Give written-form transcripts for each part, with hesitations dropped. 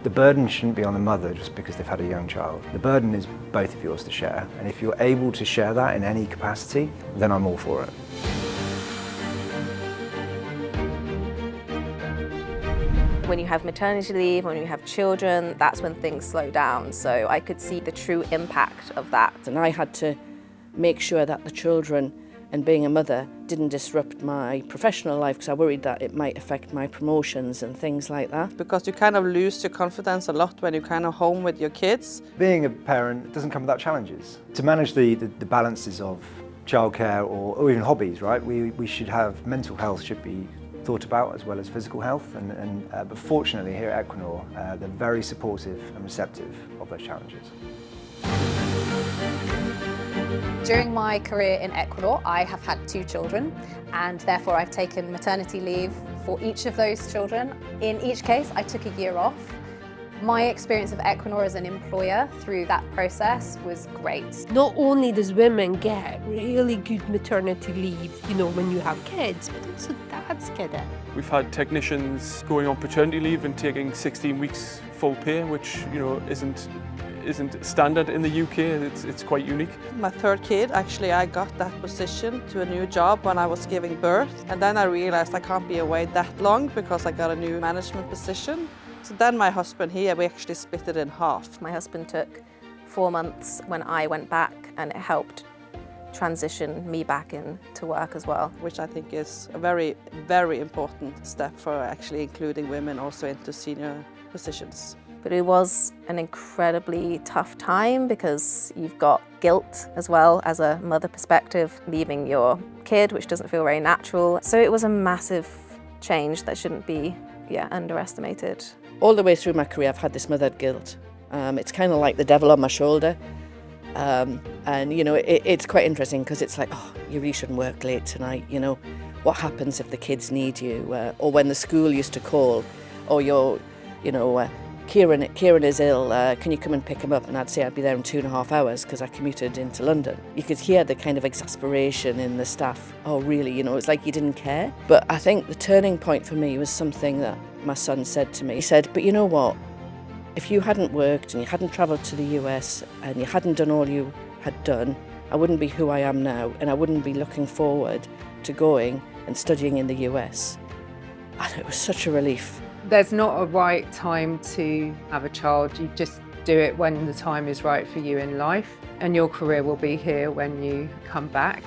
The burden shouldn't be on the mother just because they've had a young child. The burden is both of yours to share, and if you're able to share that in any capacity, then I'm all for it. When you have maternity leave, when you have children, that's when things slow down. So I could see the true impact of that. And I had to make sure that the children and being a mother didn't disrupt my professional life, because I worried that it might affect my promotions and things like that. Because you kind of lose your confidence a lot when you're kind of home with your kids. Being a parent doesn't come without challenges. To manage the balances of childcare or even hobbies, right? We should have mental health should be thought about as well as physical health, but fortunately here at Equinor, they're very supportive and receptive of those challenges. During my career in Equinor, I have had 2 children, and therefore I've taken maternity leave for each of those children. In each case, I took a year off. My experience of Equinor as an employer through that process was great. Not only does women get really good maternity leave, when you have kids, but also dads get it. We've had technicians going on paternity leave and taking 16 weeks full pay, which isn't standard in the UK. It's quite unique. My 3rd kid, actually, I got that position to a new job when I was giving birth. And then I realized I can't be away that long because I got a new management position. So then my husband here, we actually split it in half. My husband took 4 months when I went back, and it helped transition me back into work as well. Which I think is a very, very important step for actually including women also into senior positions. But it was an incredibly tough time because you've got guilt as well as a mother perspective, leaving your kid, which doesn't feel very natural. So it was a massive change that shouldn't be underestimated. All the way through my career, I've had this motherhood guilt. It's kind of like the devil on my shoulder. And it's quite interesting because it's like, oh, you really shouldn't work late tonight. What happens if the kids need you? Or when the school used to call, or Kieran is ill, can you come and pick him up? And I'd say I'd be there in 2.5 hours because I commuted into London. You could hear the kind of exasperation in the staff. Oh, really? It's like you didn't care. But I think the turning point for me was something that my son said to me. He said, but you know what? If you hadn't worked and you hadn't travelled to the US and you hadn't done all you had done, I wouldn't be who I am now, and I wouldn't be looking forward to going and studying in the US. And it was such a relief. There's not a right time to have a child. You just do it when the time is right for you in life, and your career will be here when you come back.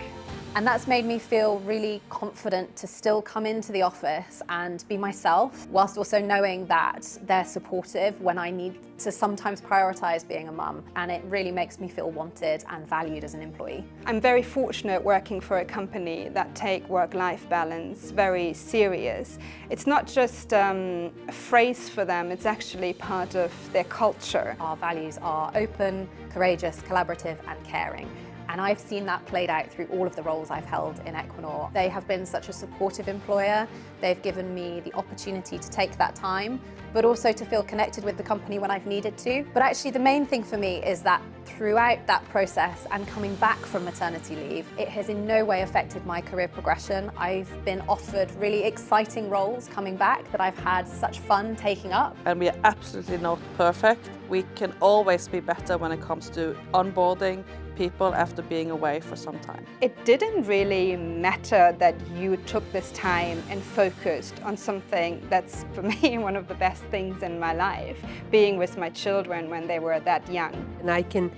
And that's made me feel really confident to still come into the office and be myself, whilst also knowing that they're supportive when I need to sometimes prioritise being a mum. And it really makes me feel wanted and valued as an employee. I'm very fortunate working for a company that take work-life balance very serious. It's not just a phrase for them, it's actually part of their culture. Our values are open, courageous, collaborative and caring. And I've seen that played out through all of the roles I've held in Equinor. They have been such a supportive employer. They've given me the opportunity to take that time, but also to feel connected with the company when I've needed to. But actually the main thing for me is that throughout that process and coming back from maternity leave, it has in no way affected my career progression. I've been offered really exciting roles coming back that I've had such fun taking up. And we are absolutely not perfect. We can always be better when it comes to onboarding people after being away for some time. It didn't really matter that you took this time and focused on something that's, for me, one of the best things in my life, being with my children when they were that young. And I can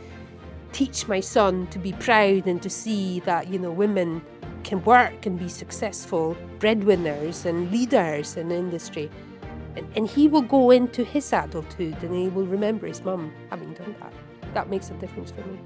teach my son to be proud and to see that, women can work and be successful breadwinners and leaders in the industry. And he will go into his adulthood and he will remember his mum having done that. That makes a difference for me.